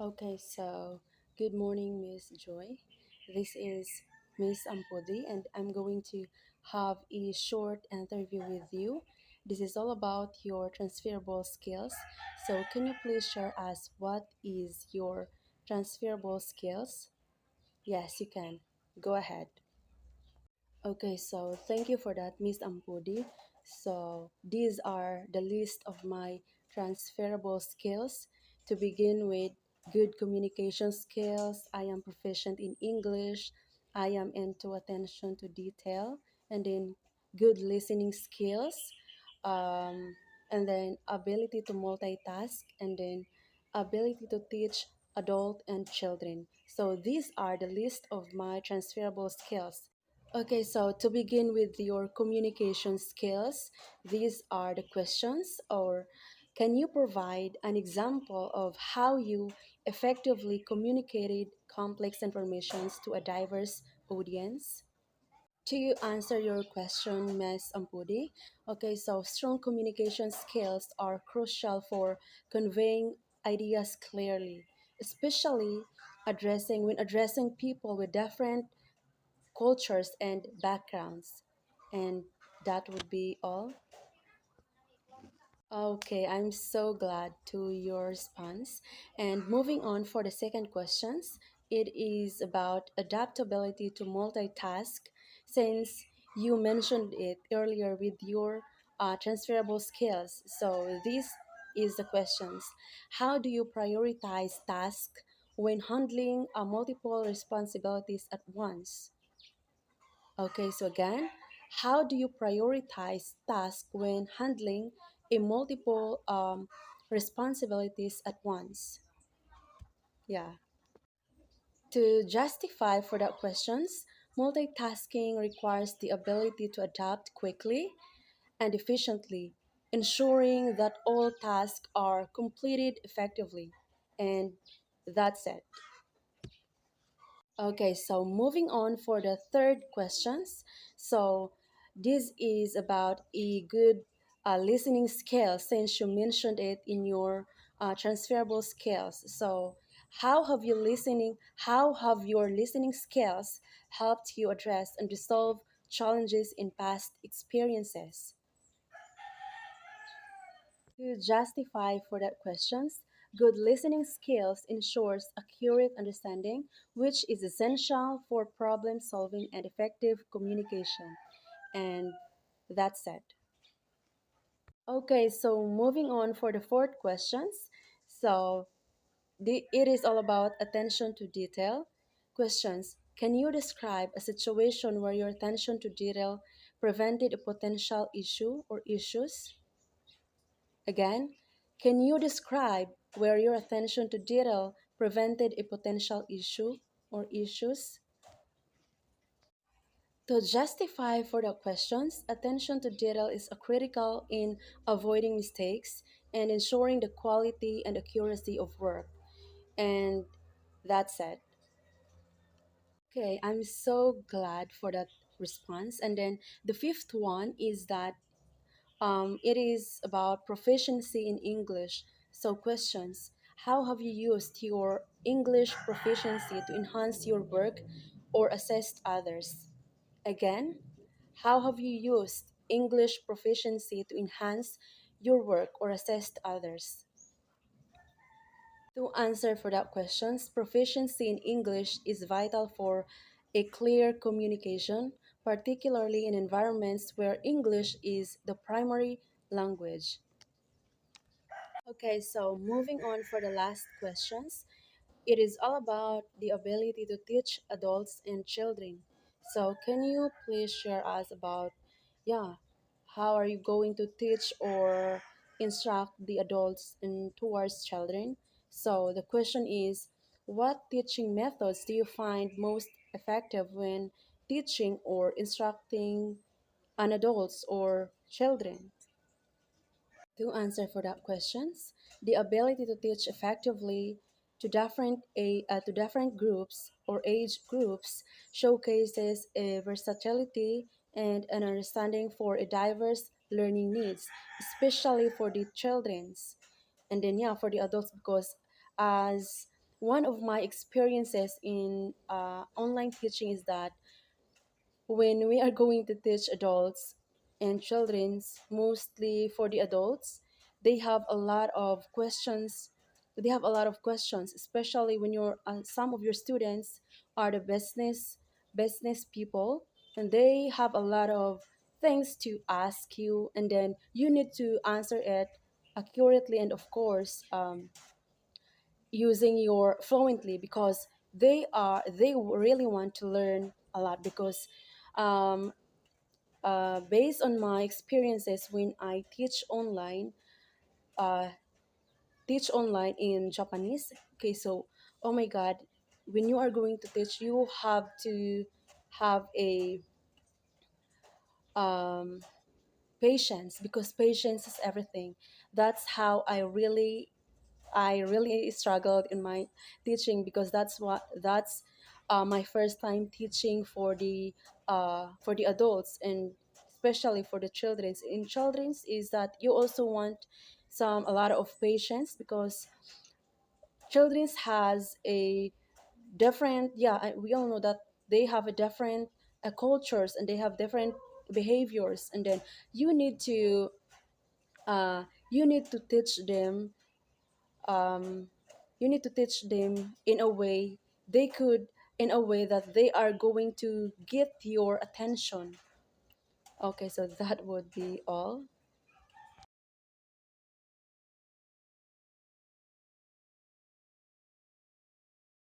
Okay, so good morning, Miss Joy. This is Miss Ampodi, and I'm going to have a short interview with you. This is all about your transferable skills. So, can you please share us what is your transferable skills? Yes, you can. Go ahead. Okay, so thank you for that, Miss Ampudi. So these are the list of my transferable skills. To begin with, good communication skills. I am proficient in English. I am into attention to detail, and then good listening skills, um, and then ability to multitask, and then ability to teach adult and children. So these are the list of my transferable skills. Okay, so to begin with your communication skills, these are the questions, or can you provide an example of how you effectively communicated complex informations to a diverse audience? To answer your question, Ms. Ampudi, okay, so strong communication skills are crucial for conveying ideas clearly, especially addressing people with different cultures and backgrounds. And that would be all. Okay, I'm so glad to your response. And moving on for the second questions, it is about adaptability to multitask since you mentioned it earlier with your transferable skills. So this is the questions. How do you prioritize tasks when handling multiple responsibilities at once? Okay, so again, how do you prioritize tasks when handling a multiple responsibilities at once? Yeah. To justify for that questions, multitasking requires the ability to adapt quickly and efficiently, ensuring that all tasks are completed effectively. And that's it. Okay, so moving on for the third questions. So this is about a good listening skill since you mentioned it in your transferable skills. So how have your listening skills helped you address and resolve challenges in past experiences? To justify for that questions, good listening skills ensures accurate understanding, which is essential for problem solving and effective communication. And that's it. Okay, so moving on for the fourth questions. So it is all about attention to detail. Questions. Can you describe a situation where your attention to detail prevented a potential issue or issues? Again, can you describe where your attention to detail prevented a potential issue or issues? To justify for the questions, attention to detail is a critical in avoiding mistakes and ensuring the quality and accuracy of work. And that's it. Okay, I'm so glad for that response. And then the fifth one is that it is about proficiency in English. So, questions. How have you used your English proficiency to enhance your work or assist others? Again, how have you used English proficiency to enhance your work or assist others? To answer for that questions, proficiency in English is vital for a clear communication, particularly in environments where English is the primary language. Okay, so moving on for the last questions, it is all about the ability to teach adults and children. So, can you please share us about, yeah, how are you going to teach or instruct the adults and towards children? So, the question is, what teaching methods do you find most effective when teaching or instructing an adults or children? To answer for that questions, the ability to teach effectively to different groups or age groups showcases a versatility and an understanding for a diverse learning needs, especially for the children's. And then yeah, for the adults because as one of my experiences in online teaching is that when we are going to teach adults and children's, mostly for the adults, they have a lot of questions. They have a lot of questions, especially when you're some of your students are the business people, and they have a lot of things to ask you, and then you need to answer it accurately and of course using your fluently, because they really want to learn a lot, because um, based on my experiences when I uh, teach online in Japanese. Okay, so oh my God, when you are going to teach, you have to have a um, patience, because patience is everything. That's how I really struggled in my teaching, because that's my first time teaching for the adults, and especially for the children's. In children's is that you also want a lot of patience, because children's has a different, yeah, we all know that they have a different cultures, and they have different behaviors, and then you need to you need to teach them um, you need to teach them in a way they could in a way that they are going to get your attention. Okay, so that would be all.